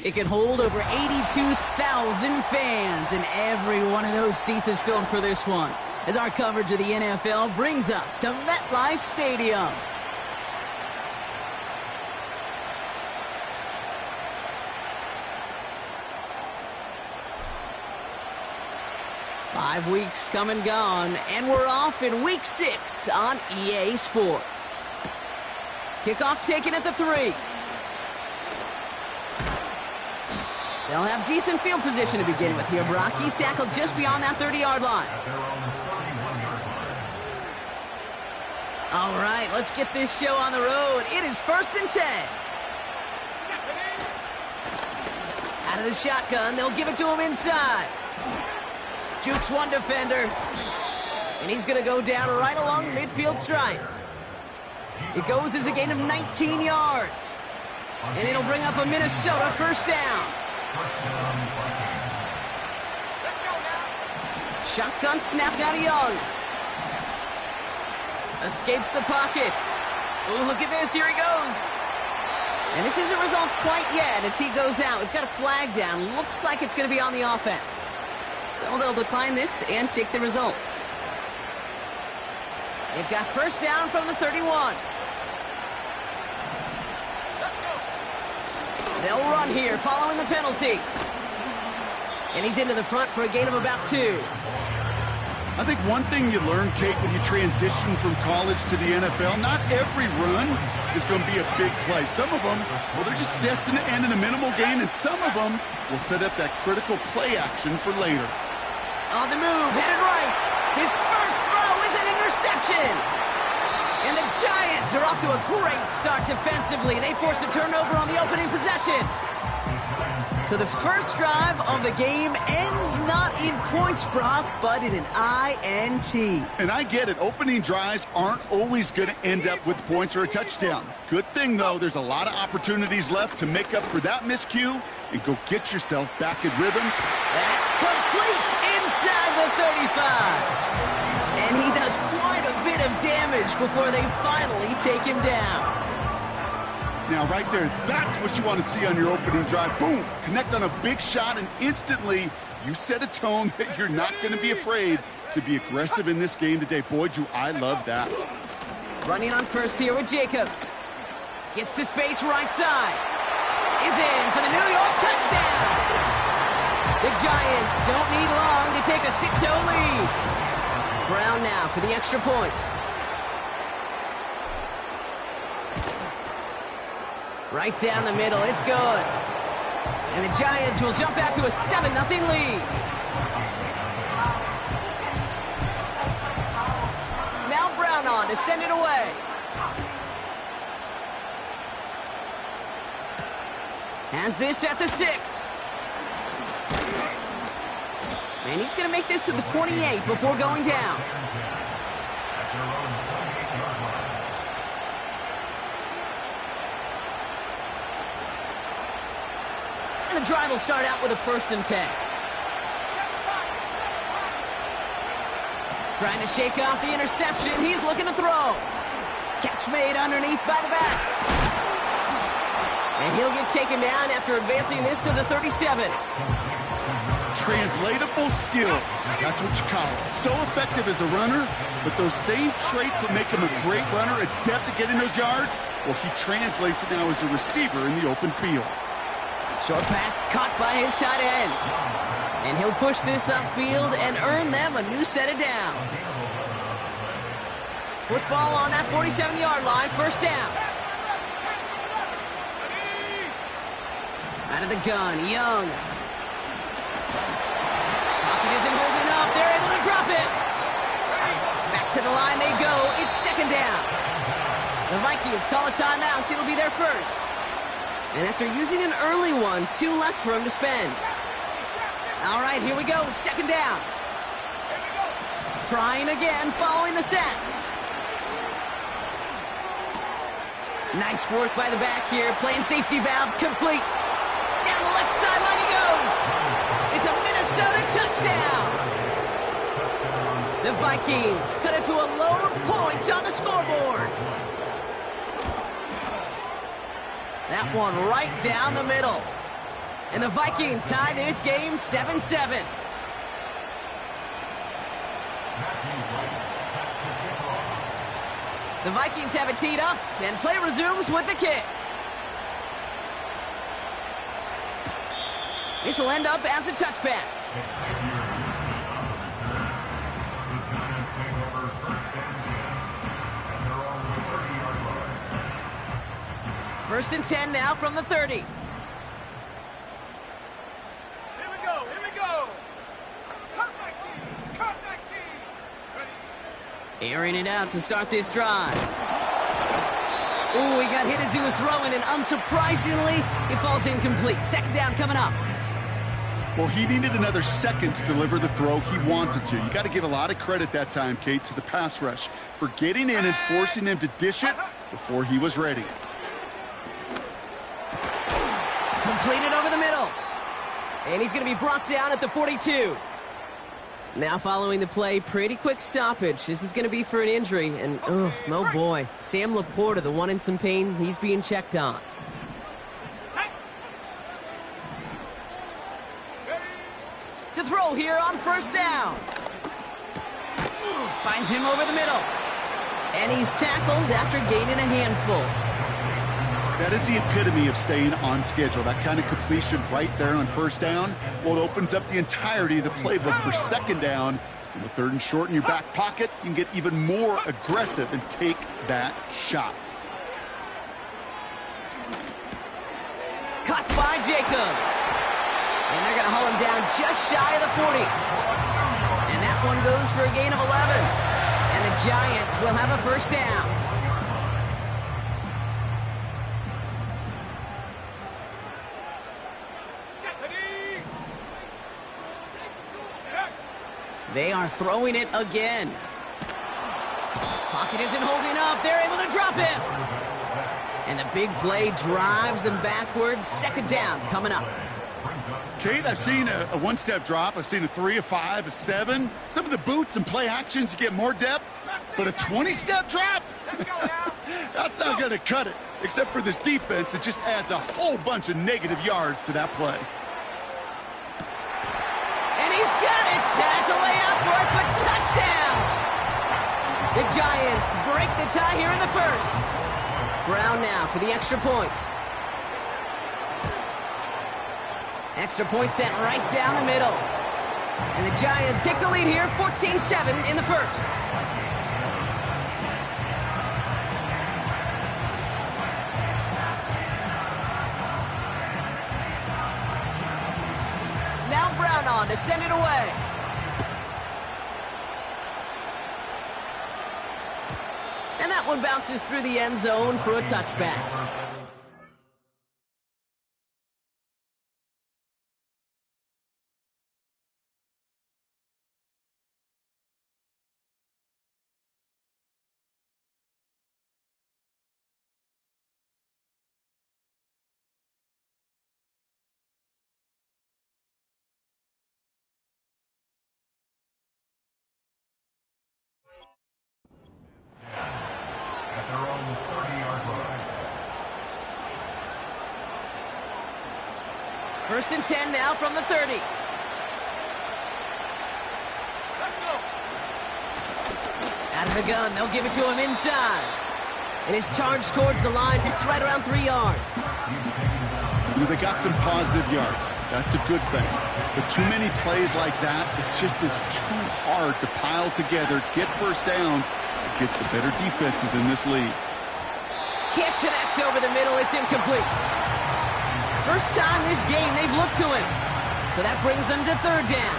It can hold over 82,000 fans, and every one of those seats is filled for this one, as our coverage of the NFL brings us to MetLife Stadium. Five weeks come and gone, and we're off in Week 6 on EA Sports. Kickoff taken at the 3. They'll have decent field position to begin with here, Brock. He's tackled just beyond that 30-yard line. All right, let's get this show on the road. It is 1st and 10. Out of the shotgun, they'll give it to him inside. Jukes one defender, and he's going to go down right along the midfield stripe. It goes as a gain of 19 yards, and it'll bring up a Minnesota first down. Shotgun snap now to Young. Escapes the pocket. Oh, look at this. Here he goes. And this isn't resolved quite yet as he goes out. We've got a flag down. Looks like it's going to be on the offense. So they'll decline this and take the results. They've got first down from the 31. They'll run here following the penalty. And he's into the front for a gain of about 2. I think one thing you learn, Kate, when you transition from college to the NFL, not every run is going to be a big play. Some of them, well, they're just destined to end in a minimal gain, and some of them will set up that critical play action for later. On the move, headed right. His first throw is an interception. And the Giants are off to a great start defensively. They force a turnover on the opening possession. So the first drive of the game ends not in points, Brock, but in an INT. And I get it. Opening drives aren't always going to end up with points or a touchdown. Good thing, though, there's a lot of opportunities left to make up for that miscue and go get yourself back in rhythm. That's complete inside the 35. And he does quite a bit of damage before they finally take him down. Now, right there, that's what you want to see on your opening drive. Boom! Connect on a big shot, and instantly you set a tone that you're not going to be afraid to be aggressive in this game today. Boy, do I love that. Running on first here with Jacobs. Gets to space right side. Is in for the New York touchdown. The Giants don't need long to take a 6-0 lead. Brown now for the extra point. Right down the middle, it's good. And the Giants will jump out to a 7-0 lead. Now Brown on to send it away. Has this at the 6. And he's going to make this to the 28 before going down. And the drive will start out with a 1st and 10. Trying to shake off the interception. He's looking to throw. Catch made underneath by the back. And he'll get taken down after advancing this to the 37. Translatable skills. That's what you call it. So effective as a runner, but those same traits that make him a great runner, adept at getting those yards, well, he translates it now as a receiver in the open field. Short pass caught by his tight end. And he'll push this upfield and earn them a new set of downs. Football on that 47-yard line, first down. Out of the gun, Young. Pocket isn't holding up. They're able to drop it. Back to the line they go. It's 2nd down. The Vikings call a timeout. It'll be their first. And after using an early one, 2 left for him to spend. All right, here we go. 2nd down. Trying again, following the sack. Nice work by the back here. Playing safety valve complete. Down the left sideline he goes. It's a Minnesota touchdown. The Vikings cut it to a lone point on the scoreboard. That one right down the middle. And the Vikings tie this game 7-7. The Vikings have it teed up, and play resumes with the kick. This will end up as a touchback. First and 10 now from the 30. Here we go, here we go. Cut 19, cut 19. Ready? Airing it out to start this drive. Ooh, he got hit as he was throwing, and unsurprisingly, it falls incomplete. Second down coming up. Well, he needed another second to deliver the throw he wanted to. You got to give a lot of credit that time, Kate, to the pass rush for getting in and forcing him to dish it before he was ready. Completed over the middle. And he's going to be brought down at the 42. Now following the play, pretty quick stoppage. This is going to be for an injury. And, oh boy, Sam Laporta, the one in some pain, he's being checked on. To throw here on first down. Finds him over the middle. And he's tackled after gaining a handful. That is the epitome of staying on schedule. That kind of completion right there on first down. Well, it opens up the entirety of the playbook for second down. And with third and short in your back pocket, you can get even more aggressive and take that shot. Cut by Jacobs. And they're going to haul him down just shy of the 40. And that one goes for a gain of 11. And the Giants will have a first down. They are throwing it again. Pocket isn't holding up. They're able to drop him. And the big play drives them backwards. Second down coming up. Kate, I've seen a one-step drop. I've seen a 3, a 5, a 7. Some of the boots and play actions, you get more depth. But a 20-step drop? That's not going to cut it. Except for this defense, it just adds a whole bunch of negative yards to that play. And he's got it. Had to lay out for it, but touchdown. The Giants break the tie here in the first. Brown now for the extra point. Extra point sent right down the middle. And the Giants take the lead here, 14-7 in the first. Now Brown on to send it away. And that one bounces through the end zone for a touchback. At their own 30-yard line. First and 10 now from the 30. Let's go. Out of the gun, they'll give it to him inside. And his charge towards the line, it's right around 3 yards. You know, they got some positive yards. That's a good thing. But too many plays like that, it just is too hard to pile together, get first downs against the better defenses in this league. Can't connect over the middle, it's incomplete. First time this game they've looked to him. So that brings them to third down.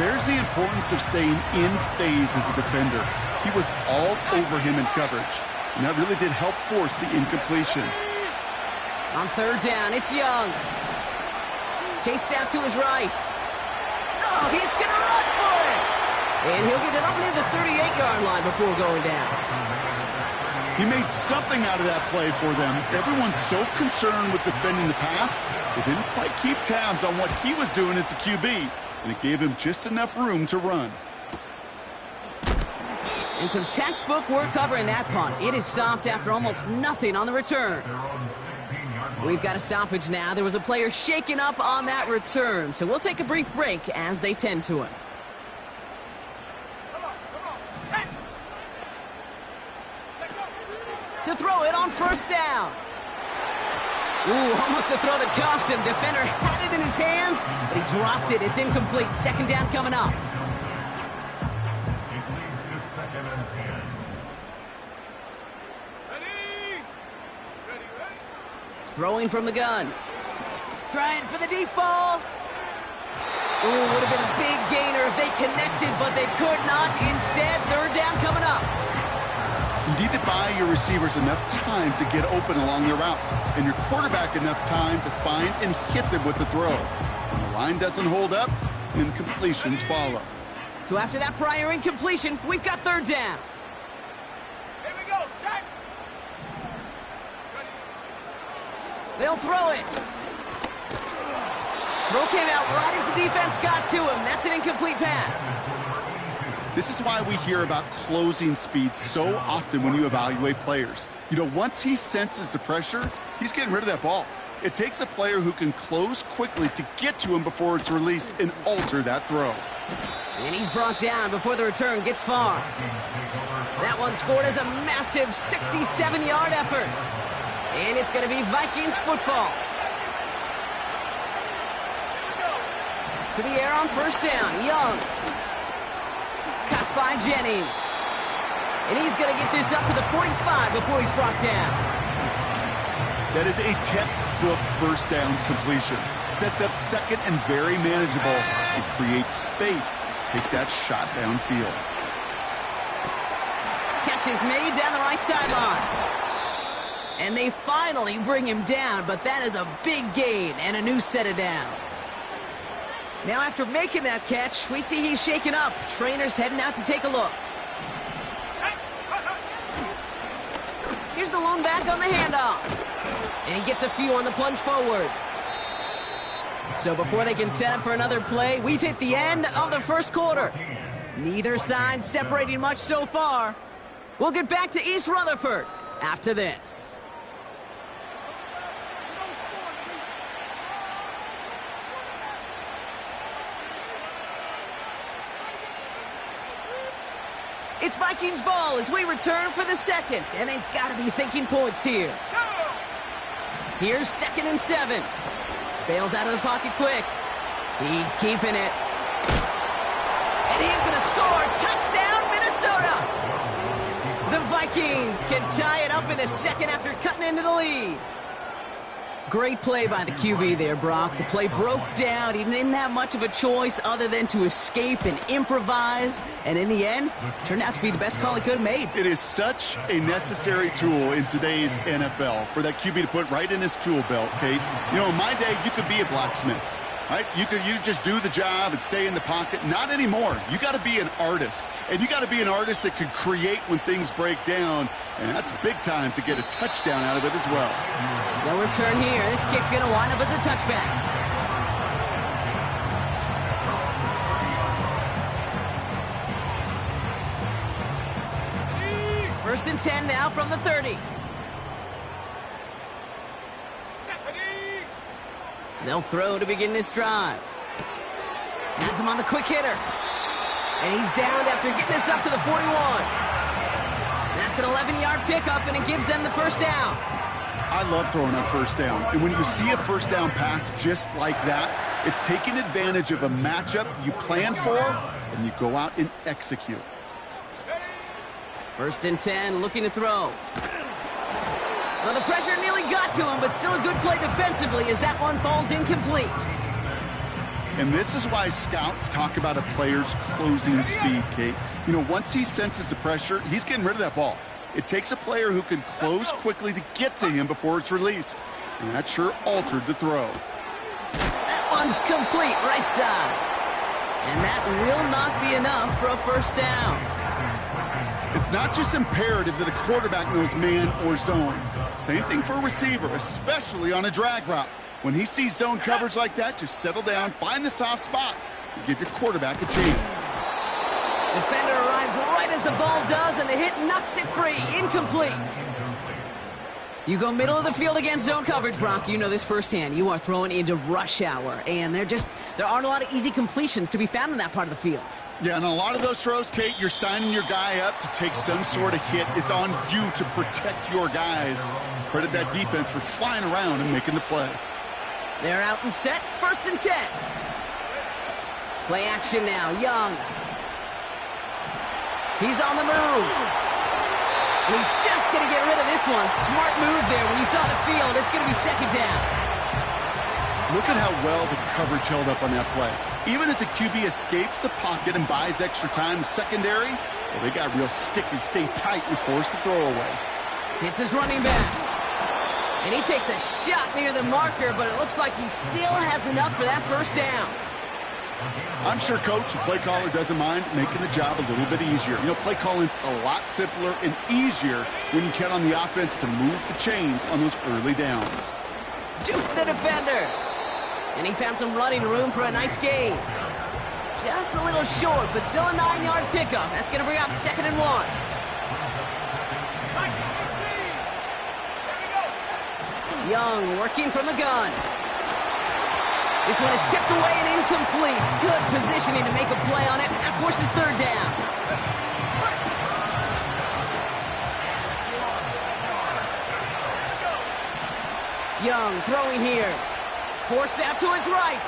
There's the importance of staying in phase as a defender. He was all over him in coverage, and that really did help force the incompletion. On third down, it's Young. Chased out to his right. Oh, he's going to run for it. And he'll get it up near the 38-yard line before going down. He made something out of that play for them. Everyone's so concerned with defending the pass, they didn't quite keep tabs on what he was doing as a QB, and it gave him just enough room to run. And some textbook work covering that punt. It is stopped after almost nothing on the return. Their own 16-yard line. We've got a stoppage now. There was a player shaken up on that return, so we'll take a brief break as they tend to him. Set. To throw it on first down. Ooh, almost a throw that cost him. Defender had it in his hands, but he dropped it. It's incomplete. Second down coming up. Throwing from the gun. Trying for the deep ball. Ooh, would have been a big gainer if they connected, but they could not. Instead, third down coming up. You need to buy your receivers enough time to get open along their route, and your quarterback enough time to find and hit them with the throw. When the line doesn't hold up, incompletions follow. So after that prior incompletion, we've got third down. Here we go. Set. They'll throw it. Throw came out right as the defense got to him. That's an incomplete pass. This is why we hear about closing speed so often when you evaluate players. You know, once he senses the pressure, he's getting rid of that ball. It takes a player who can close quickly to get to him before it's released and alter that throw. And he's brought down before the return gets far. That one scored as a massive 67-yard effort. And it's going to be Vikings football. To the air on first down. Young. Cut by Jennings. And he's going to get this up to the 45 before he's brought down. That is a textbook first down completion. Sets up second and very manageable. It creates space to take that shot downfield. Catch is made down the right sideline. And they finally bring him down, but that is a big gain and a new set of downs. Now after making that catch, we see he's shaken up. Trainer's heading out to take a look. Here's the lone back on the handoff. And he gets a few on the plunge forward. So before they can set up for another play, we've hit the end of the first quarter. Neither side separating much so far. We'll get back to East Rutherford after this. It's Vikings ball as we return for the second, and they've got to be thinking points here. Here's 2nd and 7. Bails out of the pocket quick. He's keeping it. And he's going to score. Touchdown, Minnesota! The Vikings can tie it up in the second after cutting into the lead. Great play by the QB there, Brock. The play broke down. He didn't have much of a choice other than to escape and improvise. And in the end, turned out to be the best call he could have made. It is such a necessary tool in today's NFL for that QB to put right in his tool belt, Kate. You know, in my day, you could be a blacksmith, right? You just do the job and stay in the pocket. Not anymore. You got to be an artist. And you got to be an artist that can create when things break down. And that's big time to get a touchdown out of it as well. No return here. This kick's going to wind up as a touchback. First and 10 now from the 30. They'll throw to begin this drive. Has him on the quick hitter. And he's downed after getting this up to the 41. That's an 11-yard pickup, and it gives them the first down. I love throwing on first down. And when you see a first down pass just like that, it's taking advantage of a matchup you plan for, and you go out and execute. First and 10, looking to throw. Well, the pressure nearly got to him, but still a good play defensively as that one falls incomplete. And this is why scouts talk about a player's closing speed, Kate. You know, once he senses the pressure, he's getting rid of that ball. It takes a player who can close quickly to get to him before it's released. And that sure altered the throw. That one's complete, right side. And that will not be enough for a first down. It's not just imperative that a quarterback knows man or zone. Same thing for a receiver, especially on a drag route. When he sees zone coverage like that, just settle down, find the soft spot, and give your quarterback a chance. Defender arrives right as the ball does, and the hit knocks it free. Incomplete. You go middle of the field against zone coverage, Brock. You know this firsthand. You are throwing into rush hour, and there aren't a lot of easy completions to be found in that part of the field. Yeah, and a lot of those throws, Kate, you're signing your guy up to take some sort of hit. It's on you to protect your guys. Credit that defense for flying around and making the play. They're out and set. 1st and 10. Play action now. Young. He's on the move. And he's just going to get rid of this one. Smart move there. When you saw the field, it's going to be 2nd down. Look at how well the coverage held up on that play. Even as a QB escapes the pocket and buys extra time, the secondary, well, they got real sticky, stay tight, and force the throw away. Hits his running back. And he takes a shot near the marker, but it looks like he still has enough for that 1st down. I'm sure Coach and play caller doesn't mind making the job a little bit easier. You know, play calling's a lot simpler and easier when you count on the offense to move the chains on those early downs. Juke the defender. And he found some running room for a nice gain. Just a little short, but still a 9-yard pickup. That's going to bring up 2nd and 1. Young working from the gun. This one is tipped away and incomplete. Good positioning to make a play on it. That forces 3rd down. Young throwing here. Forced out to his right.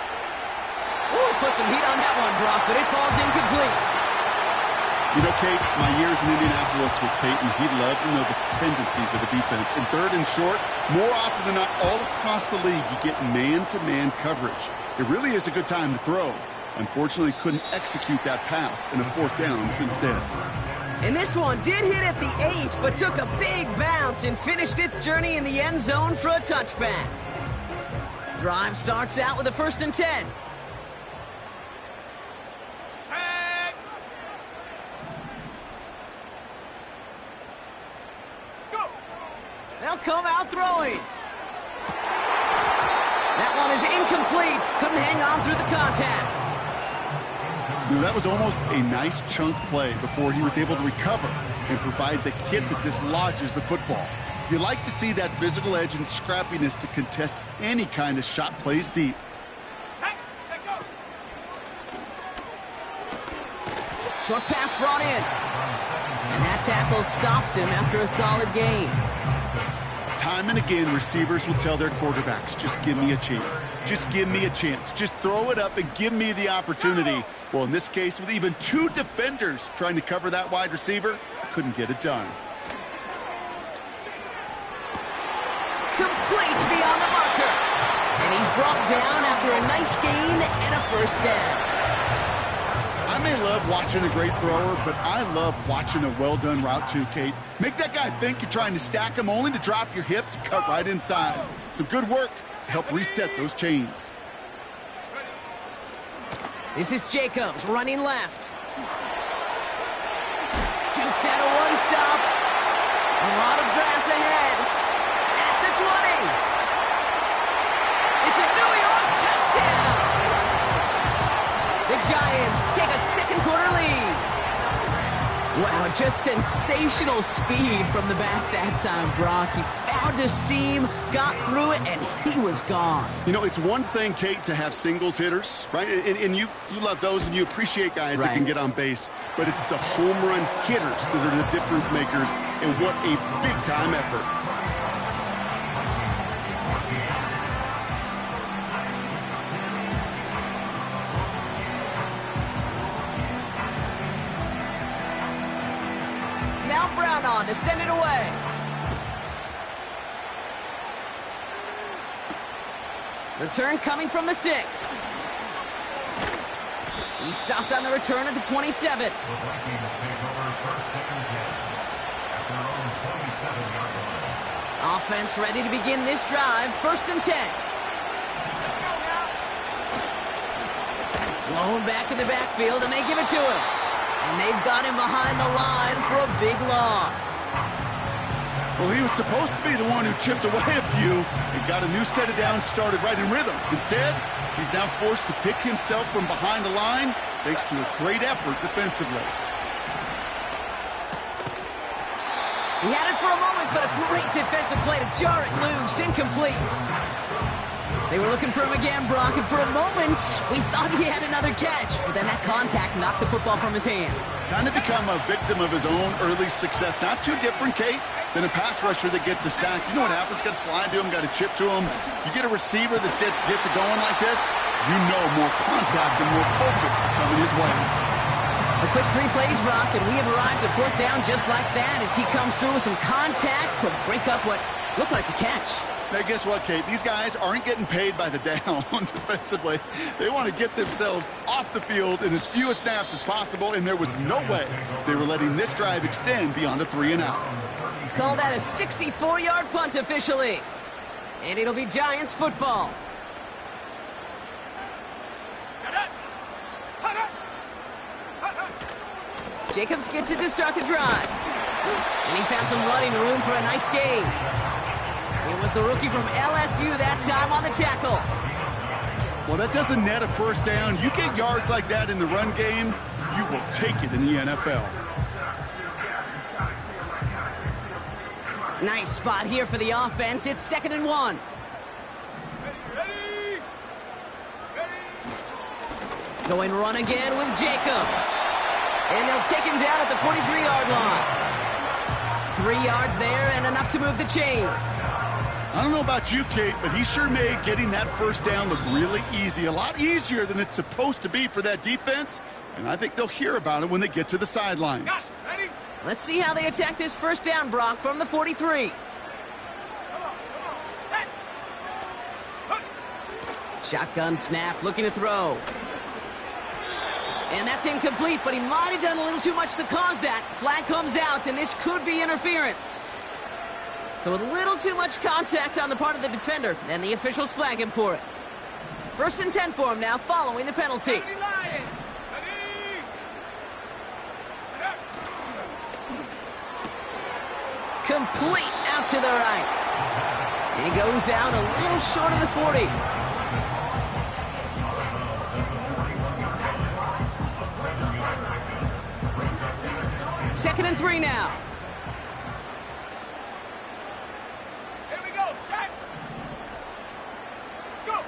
Ooh, put some heat on that one, Brock, but it falls incomplete. You know, Kate, my years in Indianapolis with Peyton, he'd love to know the tendencies of the defense. In 3rd and short, more often than not, all across the league, you get man-to-man coverage. It really is a good time to throw. Unfortunately, couldn't execute that pass in a 4th downs instead. And this one did hit at the 8, but took a big bounce and finished its journey in the end zone for a touchback. Drive starts out with a 1st and 10. They'll come out throwing. That one is incomplete. Couldn't hang on through the contact. You know, that was almost a nice chunk play before he was able to recover and provide the hit that dislodges the football. You like to see that physical edge and scrappiness to contest any kind of shot plays deep. Short pass brought in. And that tackle stops him after a solid gain. Time and again, receivers will tell their quarterbacks, just give me a chance. Just give me a chance. Just throw it up and give me the opportunity. Well, in this case, with even 2 defenders trying to cover that wide receiver, couldn't get it done. Complete beyond the marker. And he's brought down after a nice gain and a 1st down. I may love watching a great thrower, but I love watching a well-done route too, Kate. Make that guy think you're trying to stack him only to drop your hips and cut right inside. Some good work to help reset those chains. This is Jacobs running left. Jukes out a 1-stop. A lot of grass ahead. At the 20. It's a New York touchdown. The Giants take a 2nd quarter lead. Wow, just sensational speed from the back that time, Brock. He found a seam, got through it, and he was gone. You know, it's one thing, Kate, to have singles hitters, right? And you love those and you appreciate guys that can get on base. But it's the home run hitters that are the difference makers, and what a big-time effort. Brown on to send it away. Return coming from the 6. He stopped on the return at the 27. Offense ready to begin this drive. 1st and 10. Blown back in the backfield, and they give it to him. And they've got him behind the line for a big loss. Well, he was supposed to be the one who chipped away a few and got a new set of downs started right in rhythm. Instead, he's now forced to pick himself from behind the line thanks to a great effort defensively. He had it for a moment, but a great defensive play to jar it loose. Incomplete. They were looking for him again, Brock, and for a moment, we thought he had another catch. But then that contact knocked the football from his hands. Kind of become a victim of his own early success. Not too different, Kate, than a pass rusher that gets a sack. You know what happens? Got to slide to him, got to chip to him. You get a receiver that gets it going like this, you know more contact and more focus is coming his way. A quick 3 plays, Brock, and we have arrived at 4th down just like that as he comes through with some contact to break up what looked like a catch. Now, guess what, Kate? These guys aren't getting paid by the down defensively. They want to get themselves off the field in as few snaps as possible, and there was no way they were letting this drive extend beyond a 3-and-out. Call that a 64-yard punt officially. And it'll be Giants football. Jacobs gets it to start the drive. And he found some running room for a nice gain. It was the rookie from LSU that time on the tackle. Well, that doesn't net a first down. You get yards like that in the run game, you will take it in the NFL. Nice spot here for the offense. It's 2nd and 1. Going run again with Jacobs. And they'll take him down at the 43-yard line. 3 yards there and enough to move the chains. I don't know about you, Kate, but he sure made getting that first down look really easy. A lot easier than it's supposed to be for that defense. And I think they'll hear about it when they get to the sidelines. Let's see how they attack this first down, Brock, from the 43. Shotgun snap, looking to throw. And that's incomplete, but he might have done a little too much to cause that. Flag comes out, and this could be interference. So a little too much contact on the part of the defender, and the officials flag him for it. 1st and 10 for him now, following the penalty. Complete out to the right. And he goes out a little short of the 40. Second and 3 now. Here we go, set. Go.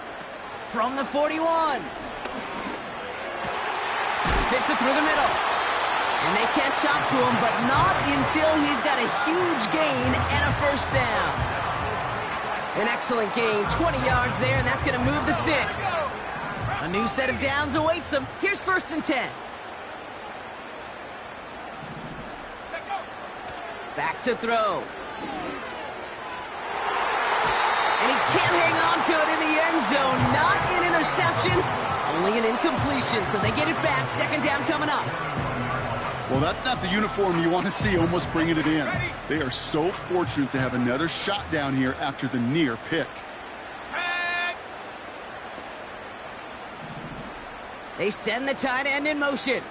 From the 41. Fits it through the middle. And they can't chop to him, but not until he's got a huge gain and a first down. An excellent gain, 20 yards there, and that's going to move the sticks. A new set of downs awaits him. Here's 1st and 10. Back to throw. And he can't hang on to it in the end zone. Not an interception, only an incompletion. So they get it back. 2nd down coming up. Well, that's not the uniform you want to see almost bringing it in. They are so fortunate to have another shot down here after the near pick. They send the tight end in motion.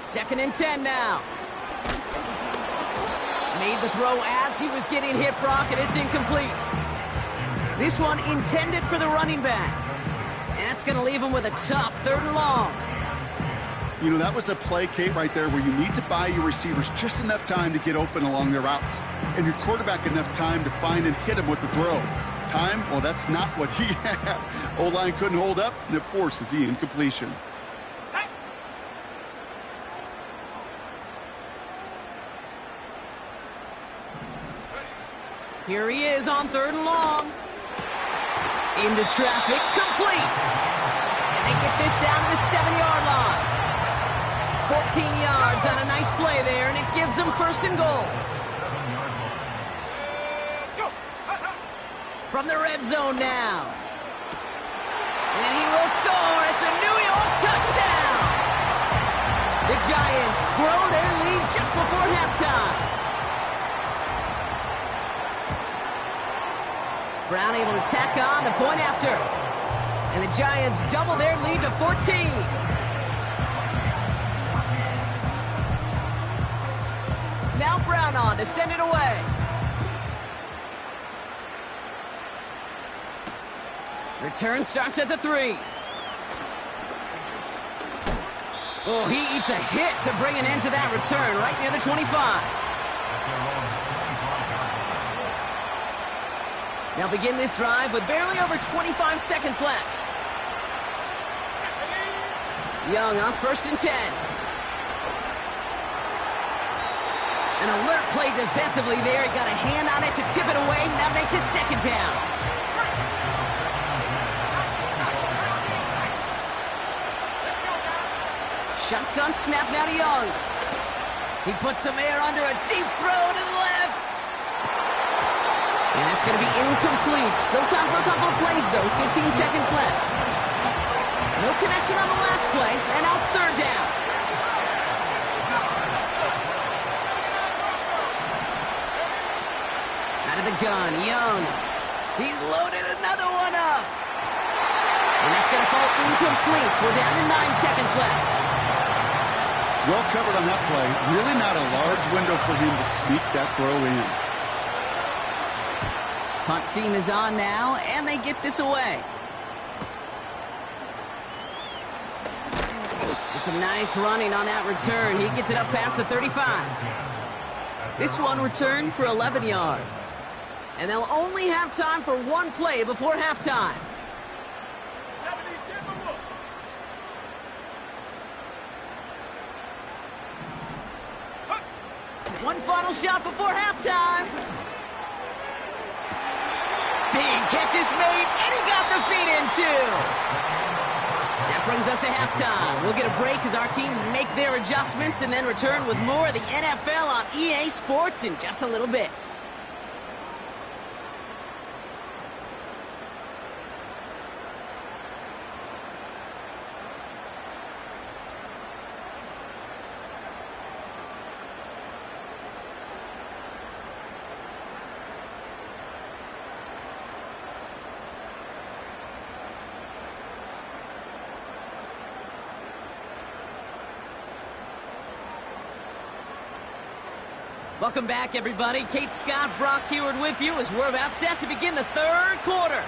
2nd and 10 now. Made the throw as he was getting hit, Brock, and it's incomplete. This one intended for the running back. And that's going to leave him with a tough 3rd and long. You know, that was a play, Kate, right there where you need to buy your receivers just enough time to get open along their routes. And your quarterback enough time to find and hit him with the throw. Time? Well, that's not what he had. O-line couldn't hold up, and it forces the incompletion. Here he is on 3rd and long. Into traffic, complete. And they get this down to the 7-yard line. 14 yards on a nice play there, and it gives them 1st and goal. From the red zone now. And he will score. It's a New York touchdown. The Giants grow their lead just before halftime. Brown able to tack on the point after. And the Giants double their lead to 14. Now Brown on to send it away. Return starts at the 3. Oh, he eats a hit to bring an end to that return right near the 25. Now begin this drive with barely over 25 seconds left. Young on 1st and 10. An alert play defensively there. He got a hand on it to tip it away. That makes it 2nd down. Shotgun snap now to Young. He puts some air under a deep throw to the left. And that's going to be incomplete. Still time for a couple of plays, though. 15 seconds left. No connection on the last play, and now it's 3rd down. Out of the gun, Young. He's loaded another one up. And that's going to fall incomplete. We're down to 9 seconds left. Well covered on that play. Really not a large window for him to sneak that throw in. Punt team is on now, and they get this away. And some nice running on that return. He gets it up past the 35. This one returned for 11 yards. And they'll only have time for one play before halftime. One final shot before halftime. Big catch is made, and he got the feet in, too. That brings us to halftime. We'll get a break as our teams make their adjustments and then return with more of the NFL on EA Sports in just a little bit. Welcome back, everybody. Kate Scott, Brock Heward with you as we're about set to begin the 3rd quarter.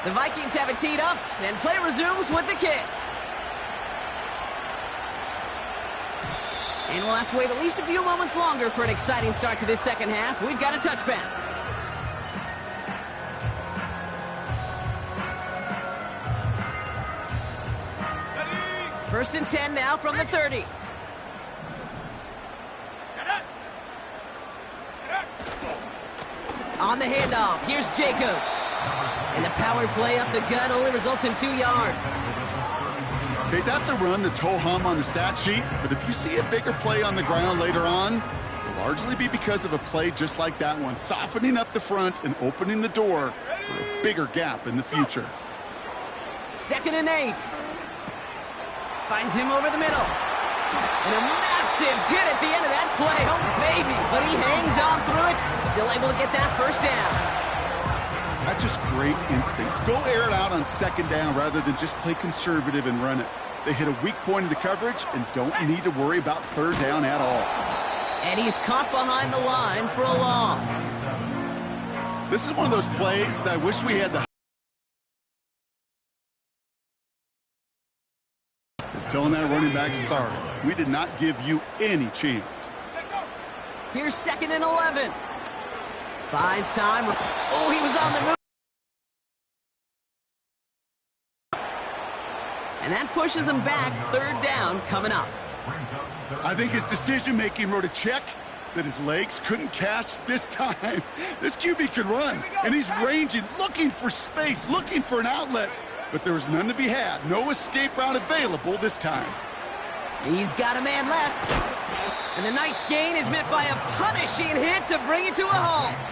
The Vikings have it teed up, and play resumes with the kick. And we'll have to wait at least a few moments longer for an exciting start to this 2nd half. We've got a touchback. First and 10 now from the 30. On the handoff, here's Jacobs. And the power play up the gut only results in 2 yards. Okay, that's a run that's ho-hum on the stat sheet, but if you see a bigger play on the ground later on, it'll largely be because of a play just like that one, softening up the front and opening the door for a bigger gap in the future. 2nd and 8. Finds him over the middle. And a massive hit at the end of that play. Oh, baby. But he hangs on through it. Still able to get that 1st down. That's just great instincts. Go air it out on 2nd down rather than just play conservative and run it. They hit a weak point in the coverage and don't need to worry about 3rd down at all. And he's caught behind the line for a loss. This is one of those plays that I wish we had the is telling that running back, sorry, we did not give you any chance. Here's 2nd and 11. Buys time. Oh, he was on the move. And that pushes him back. 3rd down coming up. I think his decision-making wrote a check that his legs couldn't catch this time. This QB could run, and he's ranging, looking for space, looking for an outlet. But there was none to be had. No escape route available this time. He's got a man left. And the nice gain is met by a punishing hit to bring it to a halt.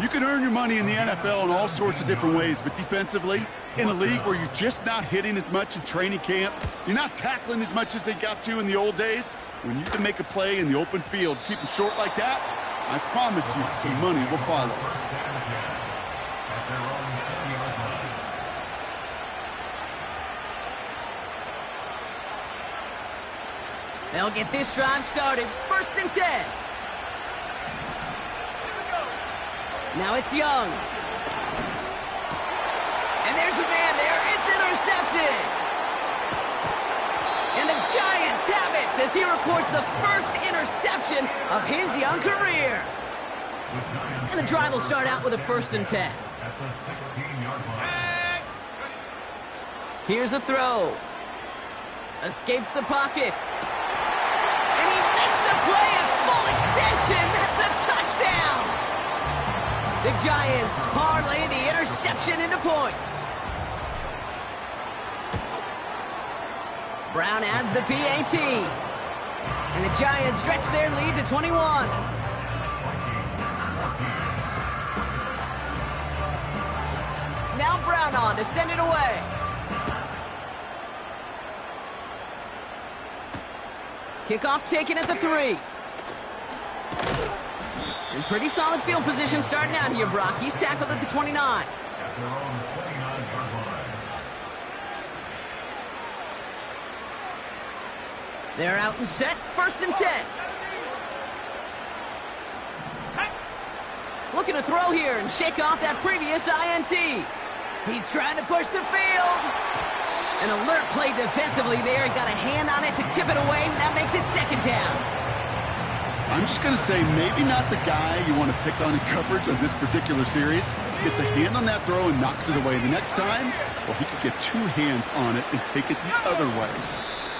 You can earn your money in the NFL in all sorts of different ways, but defensively, in a league where you're just not hitting as much in training camp, you're not tackling as much as they got to in the old days, when you can make a play in the open field, keep them short like that, I promise you some money will follow. They'll get this drive started. 1st and 10. Now it's Young. And there's a man there. It's It's intercepted. And the Giants have it as he records the first interception of his young career. And the drive will start out with a 1st and 10. Here's a throw. Escapes the pocket. And he makes the play at full extension. That's a touchdown. The Giants parlay the interception into points. Brown adds the PAT. And the Giants stretch their lead to 21. Now Brown on to send it away. Kickoff taken at the 3. And pretty solid field position starting out here, Brock. He's tackled at the 29. They're out and set. 1st and 10. Looking to throw here and shake off that previous INT. He's trying to push the field. An alert play defensively there. He got a hand on it to tip it away, and that makes it 2nd down. I'm just going to say maybe not the guy you want to pick on in coverage on this particular series. Gets a hand on that throw and knocks it away. The next time, well, he could get 2 hands on it and take it the other way.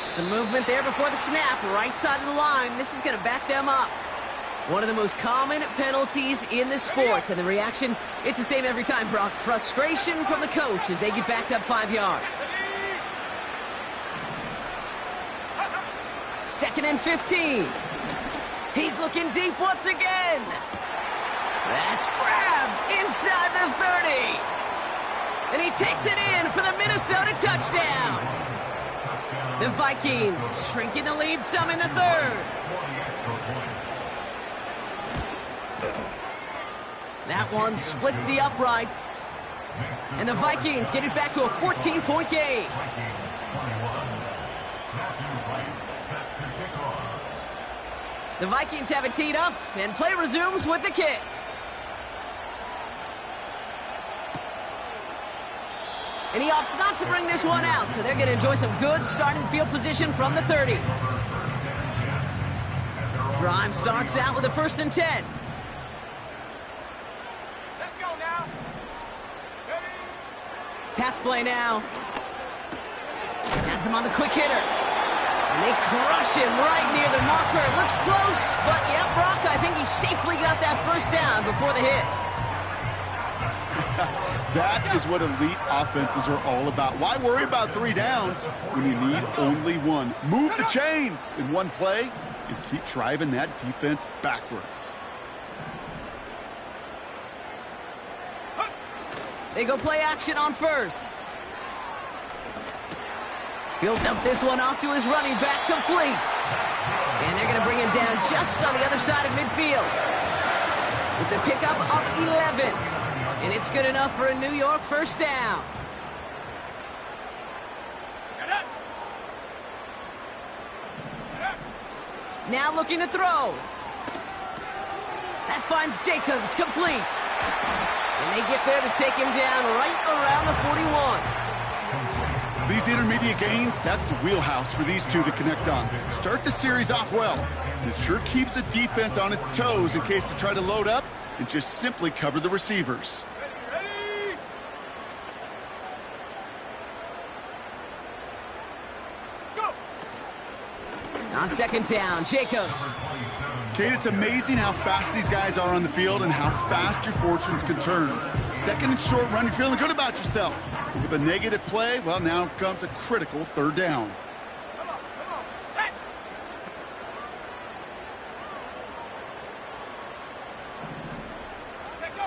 Some movement there before the snap, right side of the line. This is going to back them up. One of the most common penalties in the sport, and the reaction, it's the same every time, Brock. Frustration from the coach as they get backed up 5 yards. 2nd and 15. He's looking deep once again. That's grabbed inside the 30. And he takes it in for the Minnesota touchdown. The Vikings shrinking the lead some in the 3rd. That one splits the uprights. And the Vikings get it back to a 14-point game. The Vikings have it teed up, and play resumes with the kick. And he opts not to bring this one out, so they're going to enjoy some good starting field position from the 30. Drive starts out with a 1st and 10. Let's go now. Ready? Pass play now. Has him on the quick hitter. And they crush him right near the marker. It looks close, but yeah, Brock, I think he safely got that 1st down before the hit. That is what elite offenses are all about. Why worry about 3 downs when you need only 1? Move the chains in one play and keep driving that defense backwards. They go play action on 1st. He'll dump this one off to his running back, complete. And they're going to bring him down just on the other side of midfield. It's a pickup of 11. And it's good enough for a New York 1st down. Now looking to throw. That finds Jacobs, complete. And they get there to take him down right around the 41. These intermediate gains, that's the wheelhouse for these two to connect on. Start the series off well. It sure keeps the defense on its toes in case they try to load up and just simply cover the receivers. Ready? Go! On 2nd down, Jacobs. Kate, it's amazing how fast these guys are on the field and how fast your fortunes can turn. 2nd and short run, you're feeling good about yourself. But with a negative play, well, now comes a critical 3rd down. Come on, set! Check go!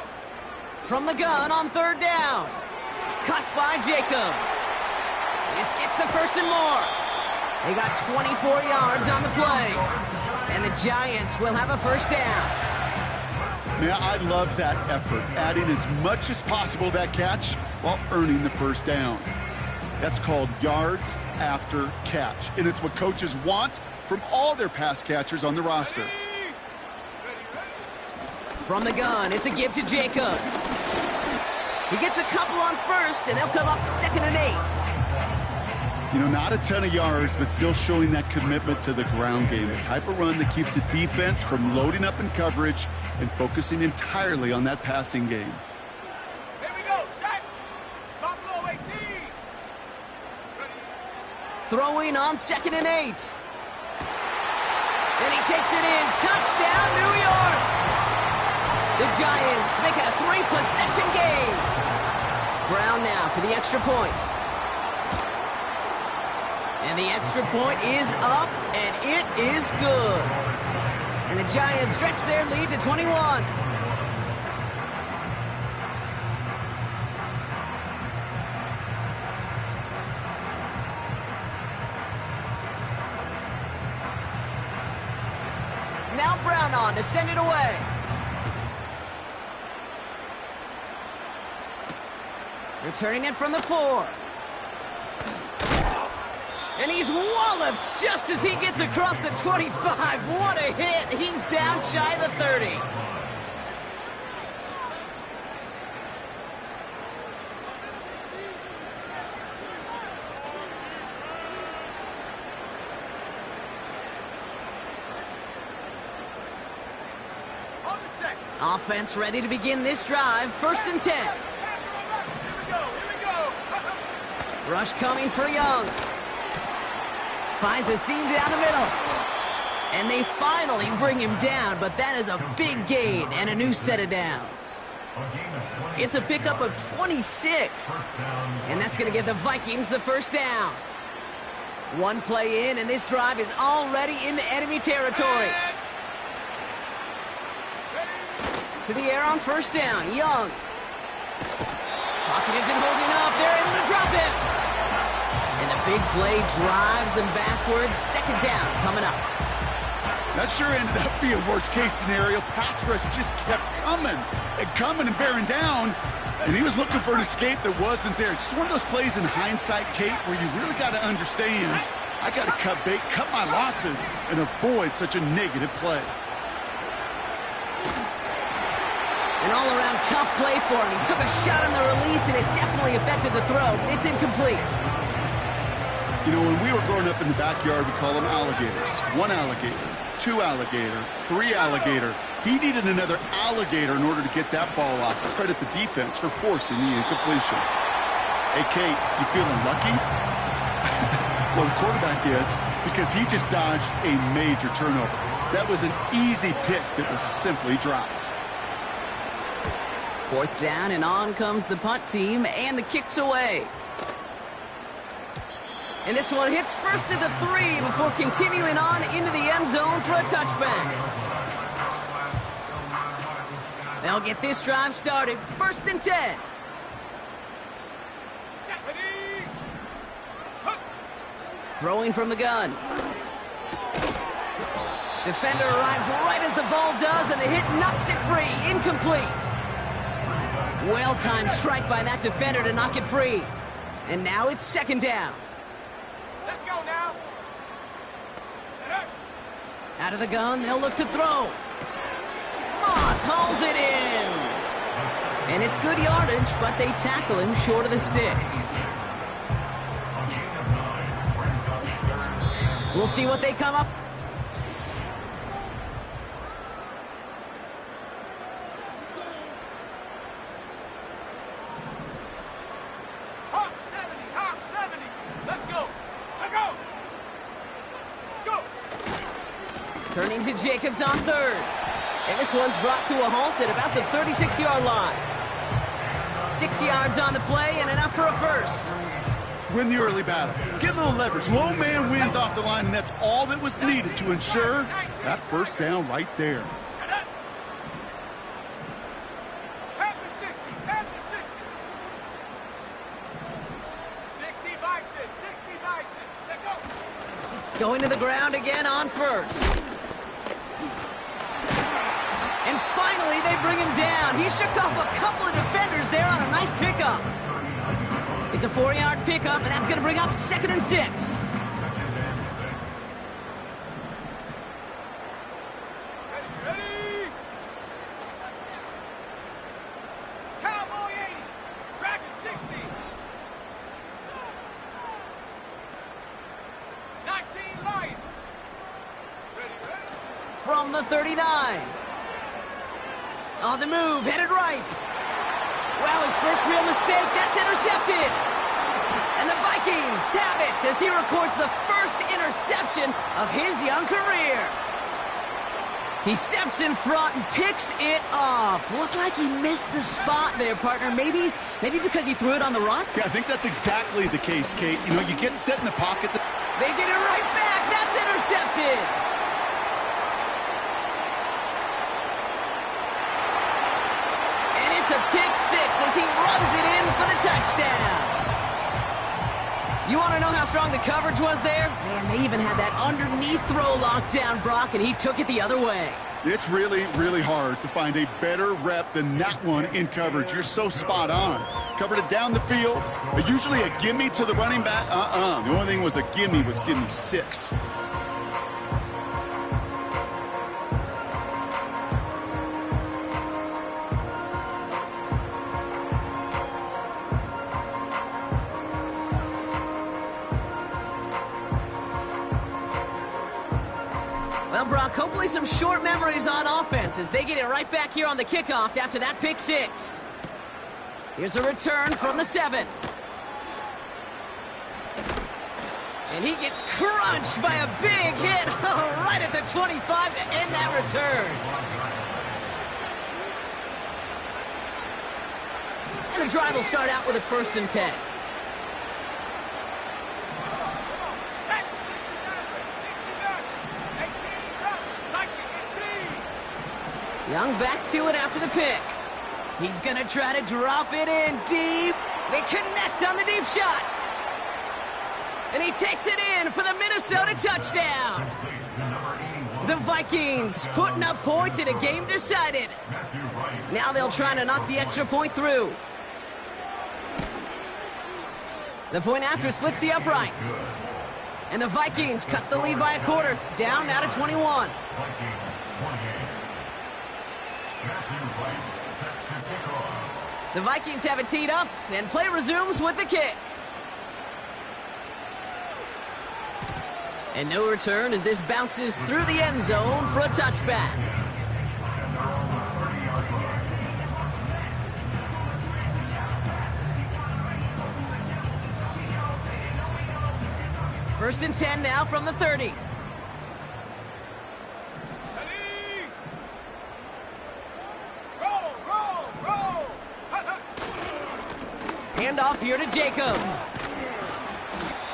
From the gun on 3rd down. Cut by Jacobs. This gets the 1st and more. They got 24 yards on the play. And the Giants will have a 1st down. Man, I love that effort, adding as much as possible to that catch while earning the 1st down. That's called yards after catch, and it's what coaches want from all their pass catchers on the roster. From the gun, it's a give to Jacobs. He gets a couple on first, and they'll come up 2nd and 8. You know, not a ton of yards, but still showing that commitment to the ground game. The type of run that keeps the defense from loading up in coverage and focusing entirely on that passing game. Here we go, set. Top low, 18. Throwing on 2nd and 8. And he takes it in. Touchdown, New York! The Giants make it a 3-possession game. Brown now for the extra point. And the extra point is up, and it is good. And the Giants stretch their lead to 21. Now Brown on to send it away. Returning it from the 4. And he's walloped just as he gets across the 25. What a hit. He's down shy of the 30. Offense ready to begin this drive. 1st and 10. Here we go. Rush coming for Young. Finds a seam down the middle. And they finally bring him down, but that is a big gain and a new set of downs. It's a pickup of 26. And that's going to give the Vikings the 1st down. One play in, and this drive is already into enemy territory. To the air on 1st down. Young. Pocket isn't holding up. They're able to drop it. And the big play drives them backwards. 2nd down coming up. That sure ended up being worst-case scenario. Pass rush just kept coming and bearing down. And he was looking for an escape that wasn't there. It's just one of those plays in hindsight, Kate, where you really got to understand, I got to cut bait, cut my losses, and avoid such a negative play. An all-around tough play for him. He took a shot on the release, and it definitely affected the throw. It's incomplete. You know, when we were growing up in the backyard, we call them alligators. 1 alligator, 2 alligator, 3 alligator. He needed another alligator in order to get that ball off. Credit the defense for forcing the incompletion. Hey, Kate, you feeling lucky? Well, the quarterback is, because he just dodged a major turnover. That was an easy pick that was simply dropped. 4th down, and on comes the punt team, and the kick's away. And this one hits first at the 3 before continuing on into the end zone for a touchback. They'll get this drive started. 1st and 10. Throwing from the gun. Defender arrives right as the ball does, and the hit knocks it free. Incomplete. Well-timed strike by that defender to knock it free. And now it's 2nd down. Let's go now. Out of the gun, they'll look to throw. Moss hauls it in. And it's good yardage, but they tackle him short of the sticks. We'll see what they come up. Hawk 70. Let's go. Go. Turning to Jacobs on 3rd. And this one's brought to a halt at about the 36-yard line. 6 yards on the play and enough for a 1st. Win the early battle. Get a little leverage. Low man wins off the line, and that's all that was needed to ensure that 1st down right there. Have the 60. 60 Bison. Let go. Going to the ground again on 1st. And finally, they bring him down. He shook off a couple of defenders there on a nice pickup. It's a 4-yard pickup, and that's going to bring up 2nd and 6. Ready. Cowboy 80. from the 39. On the move, headed right. Wow, his first real mistake, that's intercepted. And the Vikings have it as he records the first interception of his young career. He steps in front and picks it off. Looked like he missed the spot there, partner. Maybe because he threw it on the run? Yeah, I think that's exactly the case, Kate. You know, you get set in the pocket. They get it right back. That's intercepted. And it's a pick six as he runs it in for the touchdown. You want to know how strong the coverage was there? Man, they even had that underneath throw locked down, Brock, and he took it the other way. It's really, really hard to find a better rep than that one in coverage. You're so spot on. Covered it down the field. Usually a gimme to the running back. The only thing was a gimme was gimme 6. Well, Brock, hopefully some short memories on offense as they get it right back here on the kickoff after that pick six. Here's a return from the 7. And he gets crunched by a big hit right at the 25 to end that return. And the drive will start out with a 1st and 10. Young back to it after the pick. He's going to try to drop it in deep. They connect on the deep shot. And he takes it in for the Minnesota touchdown. The Vikings putting up points in a game decided. Now they'll try to knock the extra point through. The point after splits the uprights. And the Vikings cut the lead by a quarter, down now to 21. The Vikings have it teed up, and play resumes with the kick. And no return as this bounces through the end zone for a touchback. First and 10 now from the 30. Handoff here to Jacobs.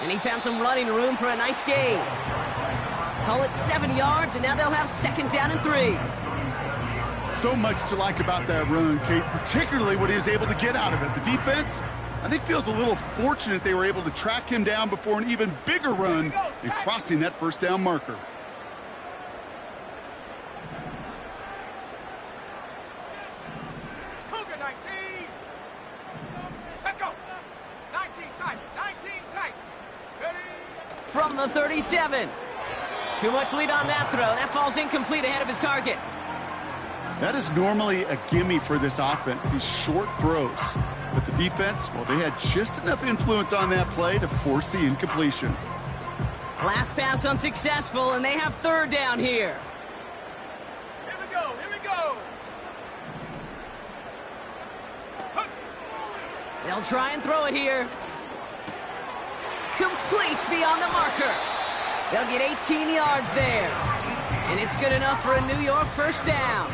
And he found some running room for a nice gain. Call it 7 yards, and now they'll have 2nd down and 3. So much to like about that run, Kate, particularly what he was able to get out of it. The defense, I think, feels a little fortunate they were able to track him down before an even bigger run and crossing that 1st down marker. From the 37. Too much lead on that throw. That falls incomplete ahead of his target. That is normally a gimme for this offense, these short throws. But the defense, well, they had just enough influence on that play to force the incompletion. Last pass unsuccessful, and they have 3rd down here. Here we go, here we go. They'll try and throw it here. Complete beyond the marker. They'll get 18 yards there. And it's good enough for a New York 1st down.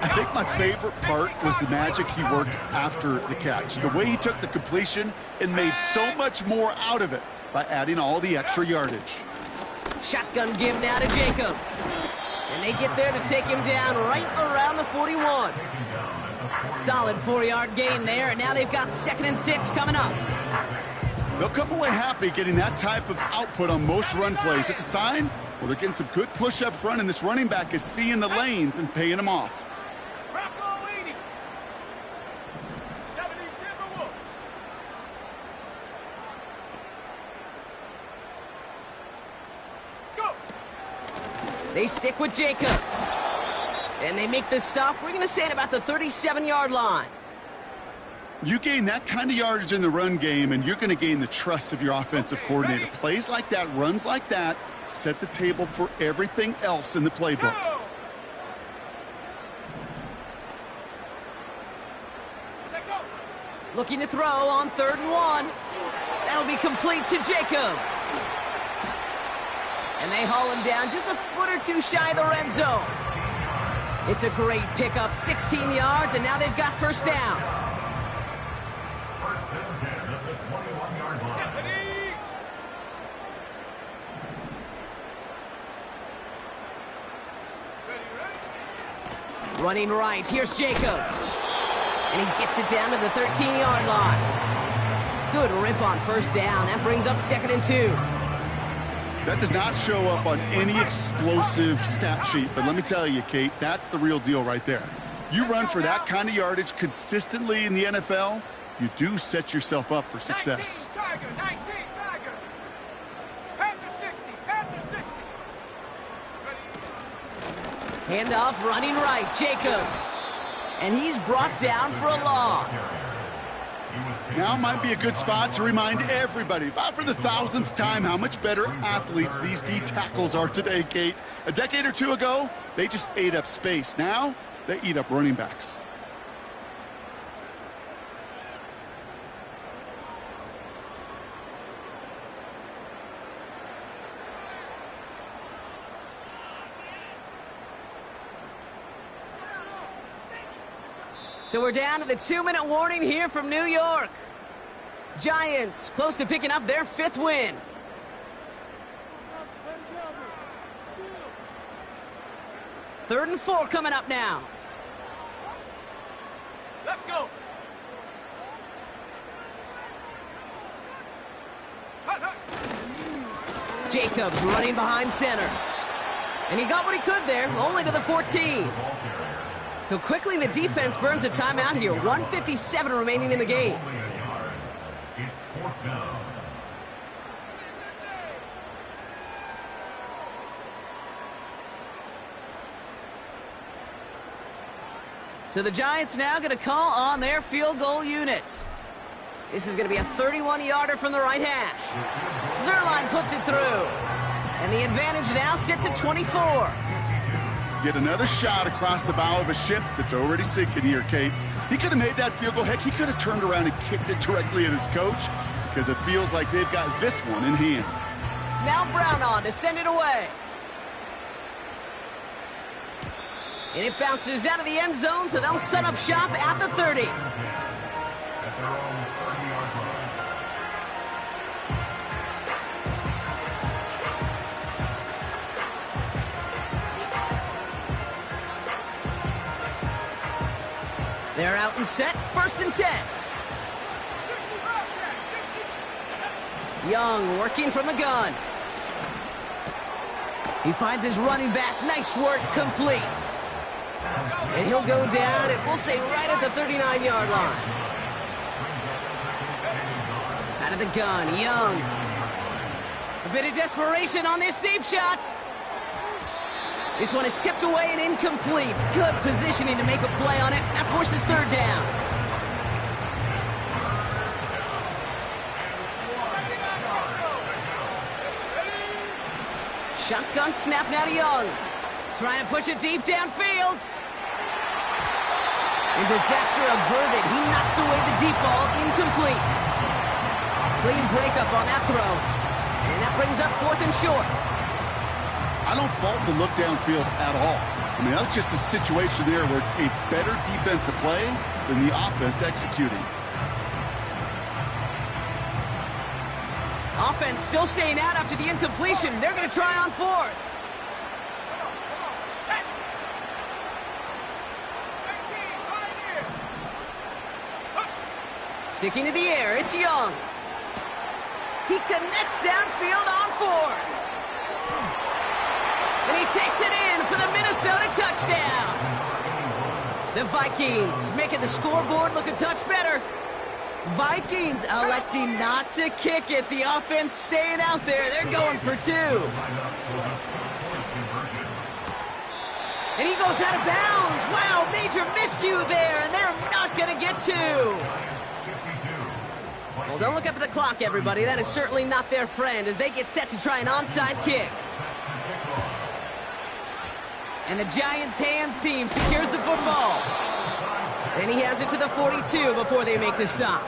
I think my favorite part was the magic he worked after the catch. The way he took the completion and made so much more out of it by adding all the extra yardage. Shotgun give now to Jacobs. And they get there to take him down right around the 41. Solid 4-yard gain there, and now they've got 2nd and 6 coming up. They'll come away happy getting that type of output on most run plays. It's a sign, well, they're getting some good push up front, and this running back is seeing the lanes and paying them off. They stick with Jacobs. And they make the stop, we're going to say, at about the 37-yard line. You gain that kind of yardage in the run game, and you're going to gain the trust of your offensive coordinator. Plays like that, runs like that, set the table for everything else in the playbook. Looking to throw on 3rd and 1. That'll be complete to Jacobs. And they haul him down just a foot or two shy of the red zone. It's a great pickup, 16 yards, and now they've got first down. First and 10 at the 21-yard line. Running right, here's Jacobs. And he gets it down to the 13-yard line. Good rip on first down. That brings up 2nd and 2. That does not show up on any explosive stat sheet, but let me tell you, Kate, that's the real deal right there. You run for that kind of yardage consistently in the NFL, you do set yourself up for success. 19, Tiger, 19, Tiger. Head to 60, head to 60. Ready? Handoff, running right, Jacobs. And he's brought down for a loss. Now might be a good spot to remind everybody, about for the 1000th time, how much better athletes these D tackles are today, Kate. A decade or two ago, they just ate up space. Now, they eat up running backs. So we're down to the 2-minute warning here from New York. Giants close to picking up their 5th win. Third and 4 coming up now. Let's go. Hut, hut. Jacobs running behind center. And he got what he could there, only to the 14. So quickly the defense burns a timeout here. 1:57 remaining in the game. It's 4th down. So the Giants now going to call on their field goal unit. This is going to be a 31-yarder from the right hash. Zerline puts it through. And the advantage now sits at 24. Yet another shot across the bow of a ship that's already sinking here, Kate. He could have made that field goal. Heck, he could have turned around and kicked it directly at his coach because it feels like they've got this one in hand. Now Brown on to send it away. And it bounces out of the end zone, so they'll set up shop at the 30. At their own 30-yard line. They're out and set, 1st and 10. 60 right there, 60. Young working from the gun. He finds his running back. Nice work, complete. And he'll go down, and we'll say right at the 39-yard line. Out of the gun, Young. A bit of desperation on this deep shot. This one is tipped away and incomplete. Good positioning to make a play on it. That forces 3rd down. Shotgun snap now to Young. Trying to push it deep downfield. And disaster averted. He knocks away the deep ball, incomplete. Clean breakup on that throw. And that brings up 4th and short. I don't fault the look downfield at all. I mean, that's just a situation there where it's a better defensive play than the offense executing. Offense still staying out after the incompletion. They're going to try on 4th. Set. 19, right here. Sticking to the air, it's Young. He connects downfield on 4th. And he takes it in for the Minnesota touchdown. The Vikings making the scoreboard look a touch better. Vikings electing not to kick it. The offense staying out there. They're going for 2. And he goes out of bounds. Wow, major miscue there, and they're not going to get 2. Well, don't look up at the clock, everybody. That is certainly not their friend as they get set to try an onside kick. And the Giants' hands team secures the football. And he has it to the 42 before they make the stop.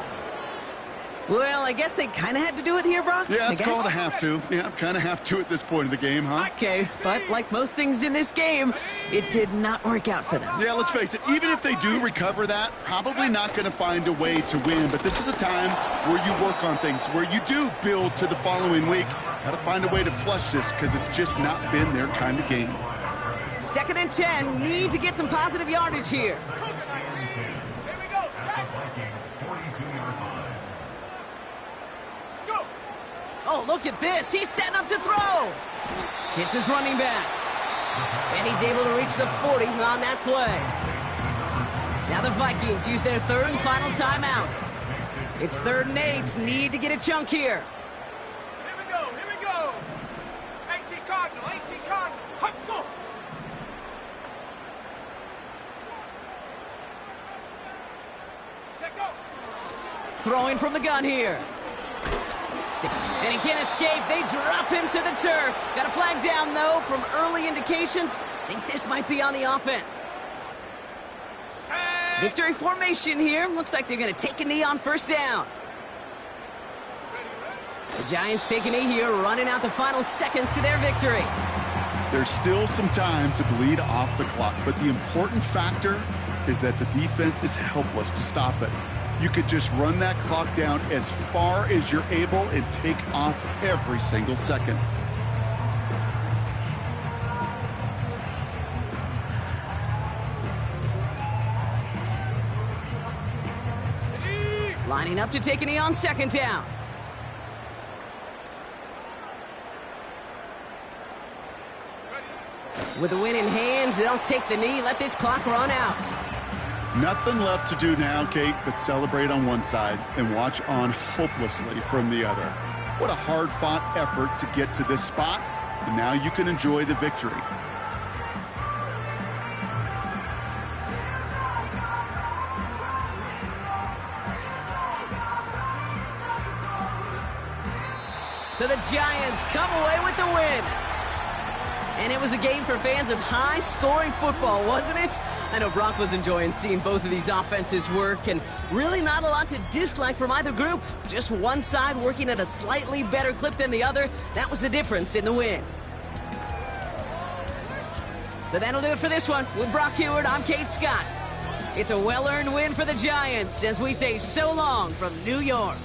Well, I guess they kind of had to do it here, Brock. Yeah, it's called a have to. Yeah, kind of have to at this point of the game, huh? Okay, but like most things in this game, it did not work out for them. Yeah, let's face it, even if they do recover that, probably not going to find a way to win. But this is a time where you work on things, where you do build to the following week. Got to find a way to flush this because it's just not been their kind of game. 2nd and 10, need to get some positive yardage here. Here we go. Set. Vikings 42-yard line. Go. Oh, look at this. He's setting up to throw. Hits his running back. And he's able to reach the 40 on that play. Now the Vikings use their 3rd and final timeout. It's 3rd and 8. Need to get a chunk here. Here we go. Here we go. 18 Cardinal. 18 Cardinal. Hup, go. Check go. Throwing from the gun here. And he can't escape. They drop him to the turf. Got a flag down, though, from early indications. Think this might be on the offense. Set. Victory formation here. Looks like they're going to take a knee on 1st down. The Giants take a knee here, running out the final seconds to their victory. There's still some time to bleed off the clock, but the important factor is that the defense is helpless to stop it. You could just run that clock down as far as you're able and take off every single second. Lining up to take a knee on 2nd down. With the win in hand, they'll take the knee, let this clock run out. Nothing left to do now, Kate, but celebrate on one side and watch on hopelessly from the other. What a hard-fought effort to get to this spot, and now you can enjoy the victory. So the Giants come away with the win. And it was a game for fans of high-scoring football, wasn't it? I know Brock was enjoying seeing both of these offenses work, and really not a lot to dislike from either group. Just one side working at a slightly better clip than the other. That was the difference in the win. So that'll do it for this one. With Brock Heward, I'm Kate Scott. It's a well-earned win for the Giants as we say so long from New York.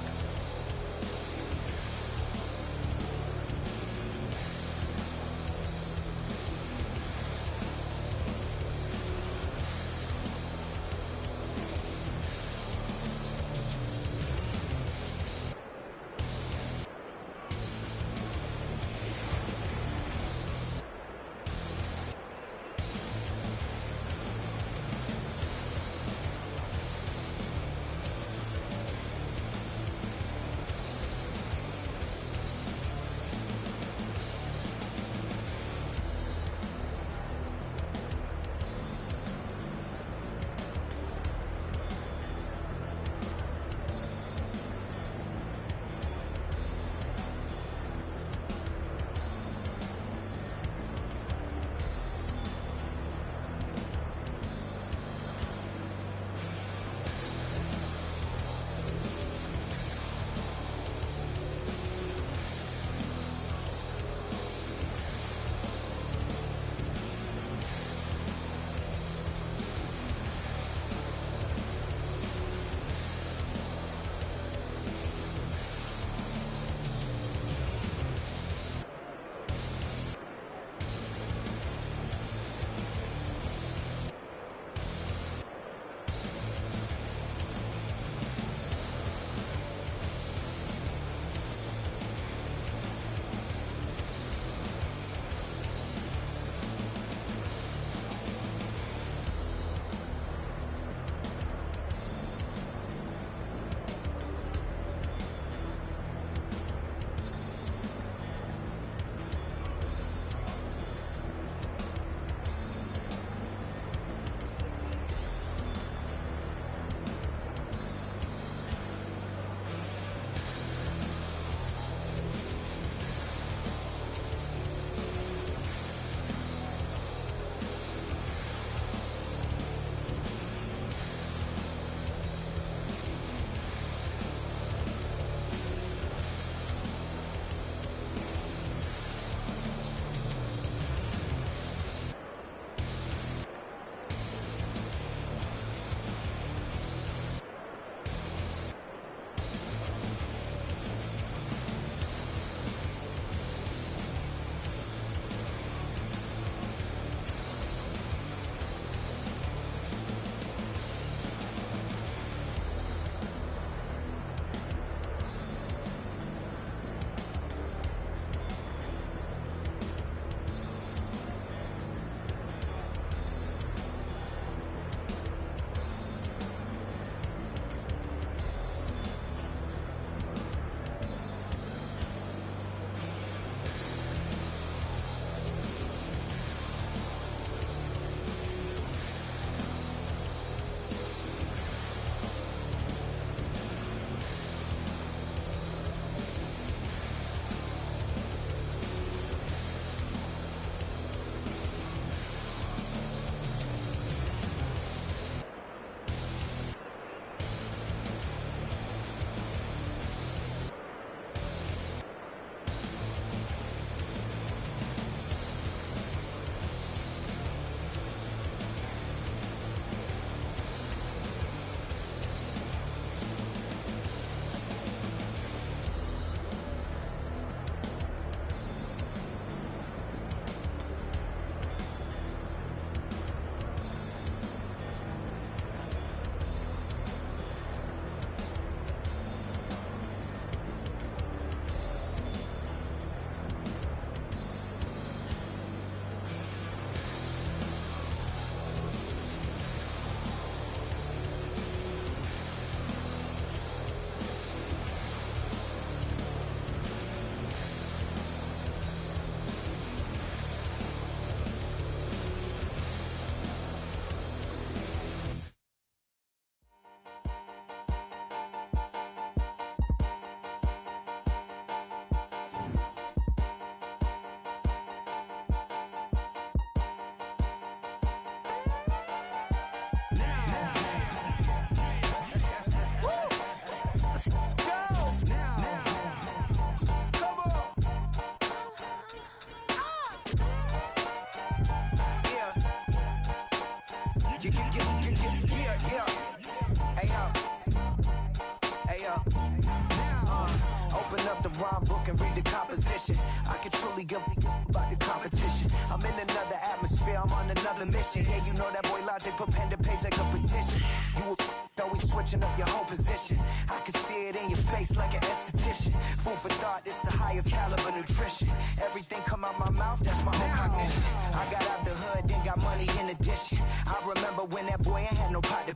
definition. I can truly give about the competition. I'm in another atmosphere, I'm on another mission. Yeah, you know that boy Logic put pen to page like a petition. You always switching up your whole position. I can see it in your face like an esthetician. Food for thought, it's the highest caliber nutrition. Everything come out my mouth, that's my whole cognition. I got out the hood, then got money in addition. I remember when that boy ain't had no pot to.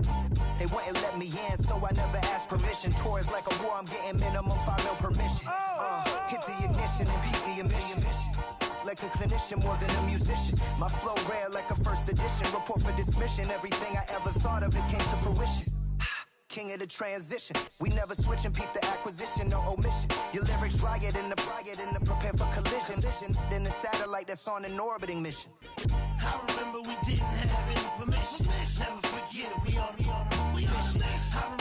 They wouldn't let me in, so I never asked permission. Tours like a war, I'm getting minimum 5 mil permission. Hit the ignition and beat the emission. Like a clinician more than a musician. My flow rare like a first edition. Report for dismission. Everything I ever thought of, it came to fruition. King of the transition. We never switch and peep the acquisition, no omission. Your lyrics dry it in the prepare for collision. Then the satellite that's on an orbiting mission. I remember we didn't have any permission. Never forget, we on a mission. I